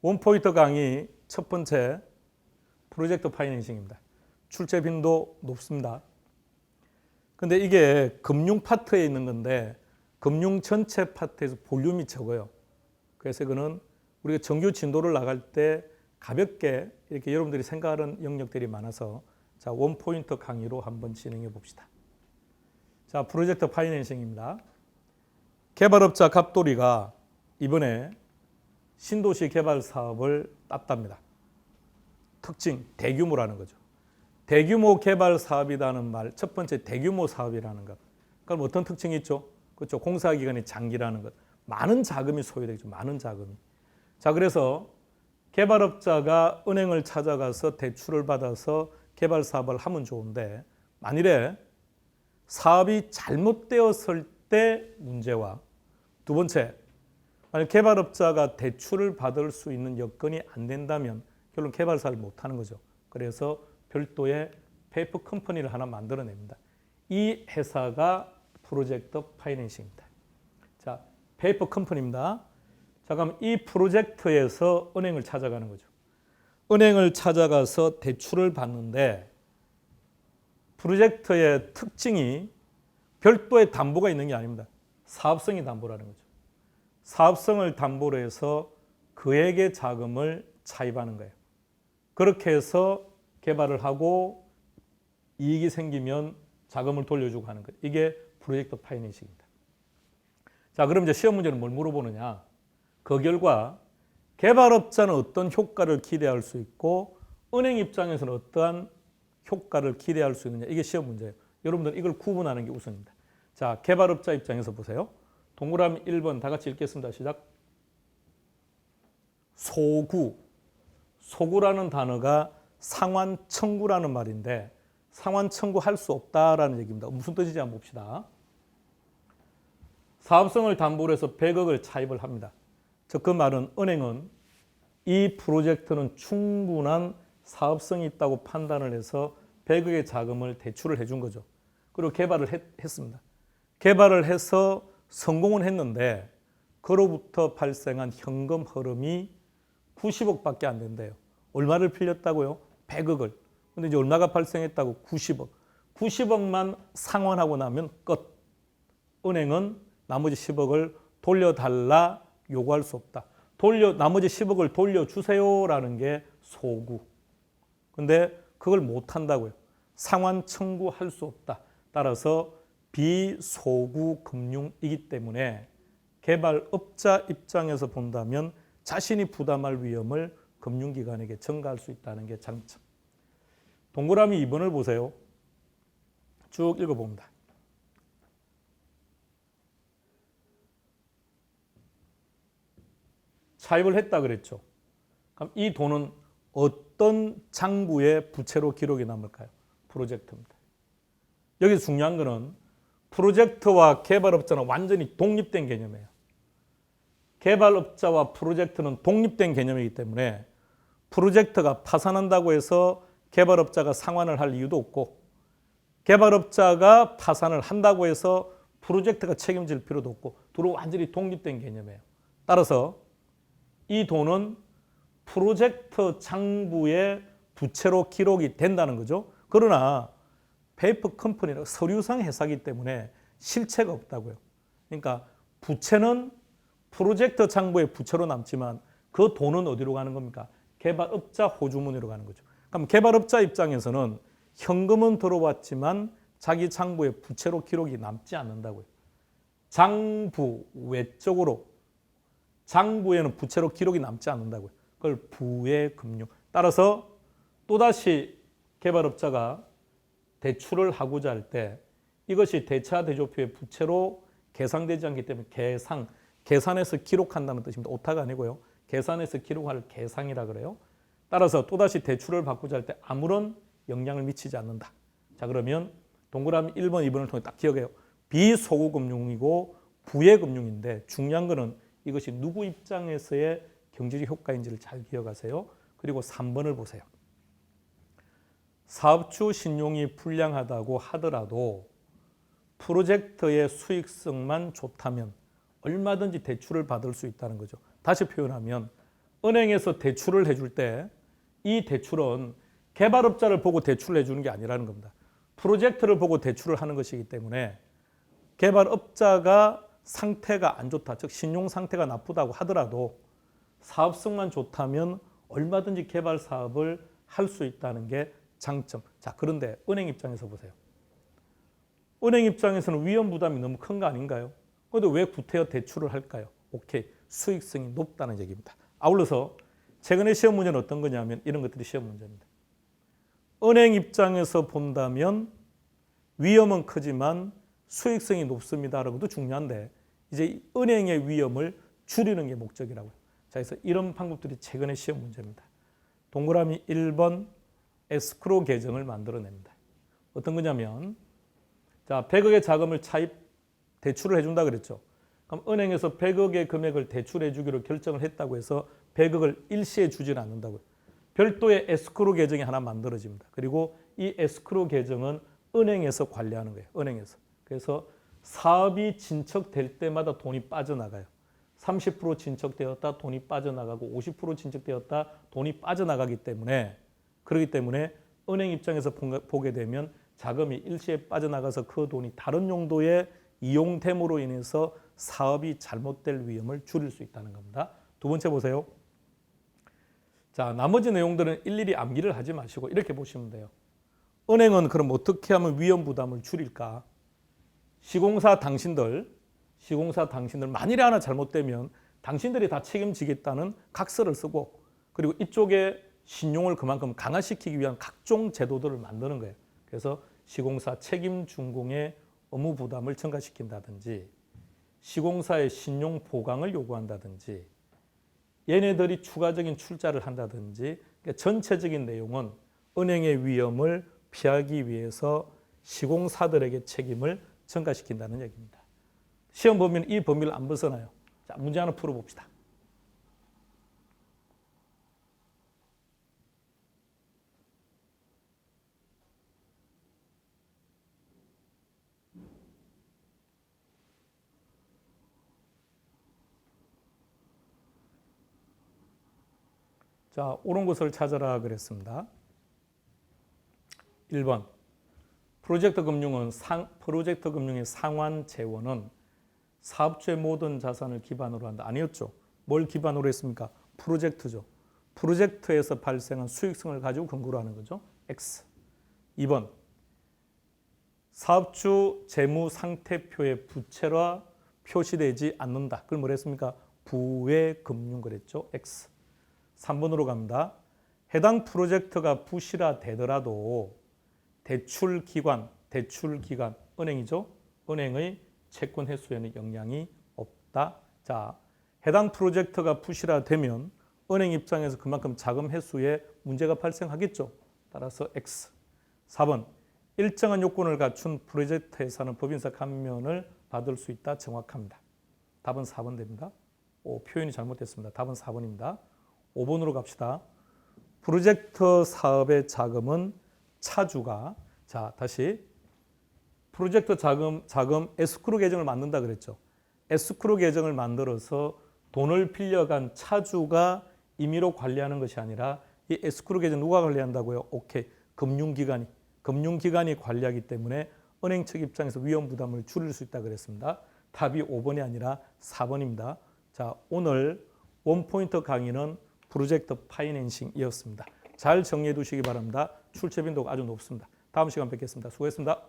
원포인트 강의 첫 번째 프로젝트 파이낸싱입니다. 출제 빈도 높습니다. 근데 이게 금융 파트에 있는 건데 금융 전체 파트에서 볼륨이 적어요. 그래서 이거는 우리가 정규 진도를 나갈 때 가볍게 이렇게 여러분들이 생각하는 영역들이 많아서 자, 원포인트 강의로 한번 진행해 봅시다. 자, 프로젝트 파이낸싱입니다. 개발업자 갑돌이가 이번에 신도시 개발 사업을 땄답니다. 특징, 대규모라는 거죠. 대규모 개발 사업이라는 말, 첫 번째 대규모 사업이라는 것. 그럼 어떤 특징이 있죠? 그렇죠. 공사 기간이 장기라는 것. 많은 자금이 소요되죠. 많은 자금이. 자, 그래서 개발업자가 은행을 찾아가서 대출을 받아서 개발 사업을 하면 좋은데 만일에 사업이 잘못되었을 때 문제와 두 번째, 만약 개발업자가 대출을 받을 수 있는 여건이 안 된다면 결론 개발 사업을 못 하는 거죠. 그래서 별도의 페이퍼 컴퍼니를 하나 만들어냅니다. 이 회사가 프로젝트 파이낸싱입니다. 자, 페이퍼 컴퍼니입니다. 자, 그럼 이 프로젝트에서 은행을 찾아가는 거죠. 은행을 찾아가서 대출을 받는데 프로젝트의 특징이 별도의 담보가 있는 게 아닙니다. 사업성이 담보라는 거죠. 사업성을 담보로 해서 그에게 자금을 차입하는 거예요. 그렇게 해서 개발을 하고 이익이 생기면 자금을 돌려주고 하는 것. 이게 프로젝트 파이낸싱입니다. 자, 그럼 이제 시험 문제는 뭘 물어보느냐? 그 결과 개발업자는 어떤 효과를 기대할 수 있고 은행 입장에서는 어떠한 효과를 기대할 수 있느냐. 이게 시험 문제예요. 여러분들 이걸 구분하는 게 우선입니다. 자, 개발업자 입장에서 보세요. 동그라미 1번 다 같이 읽겠습니다. 시작. 소구. 소구라는 단어가 상환 청구라는 말인데 상환 청구할 수 없다라는 얘기입니다. 무슨 뜻인지 한번 봅시다. 사업성을 담보로 해서 100억을 차입을 합니다. 즉 그 말은 은행은 이 프로젝트는 충분한 사업성이 있다고 판단을 해서 100억의 자금을 대출을 해준 거죠. 그리고 개발을 했습니다. 개발을 해서 성공은 했는데 그로부터 발생한 현금 흐름이 90억밖에 안 된대요. 얼마를 빌렸다고요? 100억을. 근데 이제 얼마가 발생했다고? 90억. 90억만 상환하고 나면 끝. 은행은 나머지 10억을 돌려달라 요구할 수 없다. 나머지 10억을 돌려주세요라는 게 소구. 근데 그걸 못 한다고요. 상환 청구할 수 없다. 따라서 비소구 금융이기 때문에 개발업자 입장에서 본다면 자신이 부담할 위험을 금융기관에게 전가할 수 있다는 게 장점. 동그라미 2번을 보세요. 쭉 읽어봅니다. 차입을 했다 그랬죠. 그럼 이 돈은 어떤 장부의 부채로 기록이 남을까요? 프로젝트입니다. 여기서 중요한 거는 프로젝트와 개발업자는 완전히 독립된 개념이에요. 개발업자와 프로젝트는 독립된 개념이기 때문에 프로젝트가 파산한다고 해서 개발업자가 상환을 할 이유도 없고 개발업자가 파산을 한다고 해서 프로젝트가 책임질 필요도 없고 둘은 완전히 독립된 개념이에요. 따라서 이 돈은 프로젝트 장부의 부채로 기록이 된다는 거죠. 그러나 페이퍼 컴퍼니는 서류상 회사이기 때문에 실체가 없다고요. 그러니까 부채는 프로젝트 장부의 부채로 남지만 그 돈은 어디로 가는 겁니까? 개발업자 호주머니로 가는 거죠. 그럼 개발업자 입장에서는 현금은 들어왔지만 자기 장부의 부채로 기록이 남지 않는다고요. 장부 외적으로 장부에는 부채로 기록이 남지 않는다고요. 그걸 부의 금융. 따라서 또다시 개발업자가 대출을 하고자 할 때 이것이 대차 대조표의 부채로 계상되지 않기 때문에 계산해서 기록한다는 뜻입니다. 오타가 아니고요. 계산해서 기록할 계상이라 그래요. 따라서 또다시 대출을 받고자 할 때 아무런 영향을 미치지 않는다. 자, 그러면 동그라미 1번, 2번을 통해 딱 기억해요. 비소구 금융이고 부의 금융인데 중요한 거는 이것이 누구 입장에서의 경제적 효과인지를 잘 기억하세요. 그리고 3번을 보세요. 사업주 신용이 불량하다고 하더라도 프로젝트의 수익성만 좋다면 얼마든지 대출을 받을 수 있다는 거죠. 다시 표현하면 은행에서 대출을 해줄 때 이 대출은 개발업자를 보고 대출을 해주는 게 아니라는 겁니다. 프로젝트를 보고 대출을 하는 것이기 때문에 개발업자가 상태가 안 좋다, 즉 신용 상태가 나쁘다고 하더라도 사업성만 좋다면 얼마든지 개발 사업을 할 수 있다는 게 장점. 자, 그런데 은행 입장에서 보세요. 은행 입장에서는 위험 부담이 너무 큰 거 아닌가요? 그런데 왜 구태여 대출을 할까요? 오케이, 수익성이 높다는 얘기입니다. 아울러서 최근에 시험 문제는 어떤 거냐면 이런 것들이 시험 문제입니다. 은행 입장에서 본다면 위험은 크지만 수익성이 높습니다라고도 중요한데 이제 은행의 위험을 줄이는 게 목적이라고요. 자, 그래서 이런 방법들이 최근에 시험 문제입니다. 동그라미 1번 에스크로 계정을 만들어냅니다. 어떤 거냐면 자, 100억의 자금을 차입 대출을 해준다 그랬죠. 그럼 은행에서 100억의 금액을 대출해 주기로 결정을 했다고 해서 100억을 일시에 주지는 않는다고요. 별도의 에스크로 계정이 하나 만들어집니다. 그리고 이 에스크로 계정은 은행에서 관리하는 거예요. 은행에서. 그래서 사업이 진척될 때마다 돈이 빠져나가요. 30% 진척되었다 돈이 빠져나가고 50% 진척되었다 돈이 빠져나가기 때문에 그렇기 때문에 은행 입장에서 보게 되면 자금이 일시에 빠져나가서 그 돈이 다른 용도에 이용됨으로 인해서 사업이 잘못될 위험을 줄일 수 있다는 겁니다. 두 번째 보세요. 자, 나머지 내용들은 일일이 암기를 하지 마시고 이렇게 보시면 돼요. 은행은 그럼 어떻게 하면 위험 부담을 줄일까? 시공사 당신들 만일에 하나 잘못되면 당신들이 다 책임지겠다는 각서를 쓰고 그리고 이쪽에 신용을 그만큼 강화시키기 위한 각종 제도들을 만드는 거예요. 그래서 시공사 책임 준공의 의무 부담을 증가시킨다든지 시공사의 신용 보강을 요구한다든지 얘네들이 추가적인 출자를 한다든지 그러니까 전체적인 내용은 은행의 위험을 피하기 위해서 시공사들에게 책임을 증가시킨다는 얘기입니다. 시험 보면 이 범위를 안 벗어나요. 자, 문제 하나 풀어봅시다. 자, 옳은 것을 찾아라 그랬습니다. 1번. 프로젝트 금융의 상환 재원은 사업주의 모든 자산을 기반으로 한다. 아니었죠. 뭘 기반으로 했습니까? 프로젝트죠. 프로젝트에서 발생한 수익성을 가지고 근거로 하는 거죠. X. 2번. 사업주 재무 상태표에 부채라 표시되지 않는다. 그걸 뭐라 했습니까? 부외 금융 그랬죠. X. 3번으로 갑니다. 해당 프로젝트가 부실화 되더라도 대출기관, 은행이죠. 은행의 채권 회수에는 영향이 없다. 자, 해당 프로젝트가 부실화되면 은행 입장에서 그만큼 자금 회수에 문제가 발생하겠죠. 따라서 X. 4번. 일정한 요건을 갖춘 프로젝트 회사는 법인사 감면을 받을 수 있다. 정확합니다. 답은 4번 됩니다. 표현이 잘못됐습니다. 답은 4번입니다. 5번으로 갑시다. 프로젝트 사업의 자금은 차주가 자 다시 프로젝트 자금 에스크로 계정을 만든다 그랬죠. 에스크로 계정을 만들어서 돈을 빌려간 차주가 임의로 관리하는 것이 아니라 이 에스크로 계정 누가 관리한다고요? 오케이. 금융기관이 관리하기 때문에 은행 측 입장에서 위험 부담을 줄일 수 있다 그랬습니다. 답이 5번이 아니라 4번입니다. 자, 오늘 원포인트 강의는 프로젝트 파이낸싱이었습니다. 잘 정리해 두시기 바랍니다. 출제 빈도가 아주 높습니다. 다음 시간 뵙겠습니다. 수고했습니다.